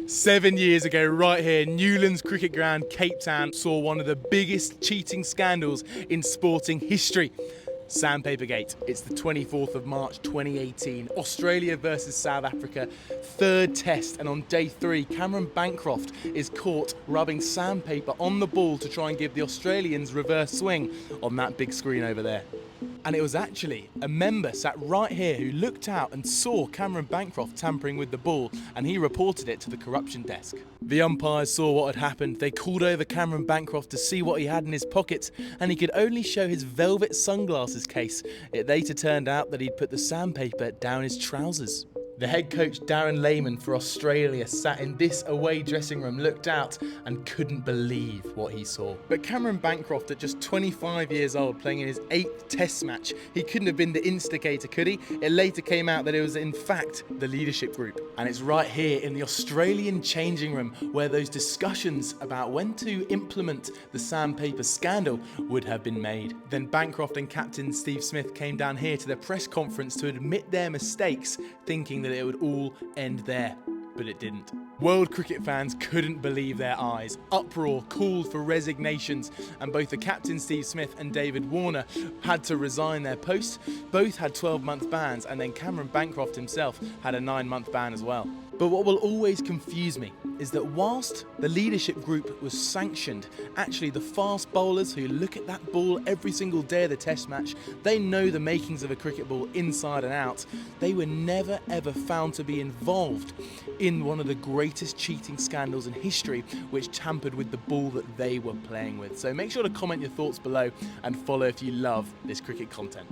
7 years ago, right here, Newlands Cricket Ground, Cape Town, saw one of the biggest cheating scandals in sporting history. SANDPAPER-GATE. It's the 24th of March 2018, Australia versus South Africa, third test, and on day 3, Cameron Bancroft is caught rubbing sandpaper on the ball to try and give the Australians reverse swing on that big screen over there. And it was actually a member sat right here who looked out and saw Cameron Bancroft tampering with the ball, and he reported it to the corruption desk. The umpires saw what had happened. They called over Cameron Bancroft to see what he had in his pockets, and he could only show his velvet sunglasses case. It later turned out that he'd put the sandpaper down his trousers. The head coach Darren Lehmann for Australia sat in this away dressing room, looked out and couldn't believe what he saw. But Cameron Bancroft, at just 25 years old, playing in his 8th test match, he couldn't have been the instigator, could he? It later came out that it was in fact the leadership group. And it's right here in the Australian changing room where those discussions about when to implement the sandpaper scandal would have been made. Then Bancroft and captain Steve Smith came down here to the press conference to admit their mistakes, thinking that it would all end there, but it didn't. World cricket fans couldn't believe their eyes. Uproar called for resignations, and both the captain Steve Smith and David Warner had to resign their posts. Both had 12-month bans, and then Cameron Bancroft himself had a 9-month ban as well. But what will always confuse me is that whilst the leadership group was sanctioned, actually the fast bowlers who look at that ball every single day of the test match, they know the makings of a cricket ball inside and out. They were never ever found to be involved in one of the greatest cheating scandals in history, which tampered with the ball that they were playing with. So make sure to comment your thoughts below and follow if you love this cricket content.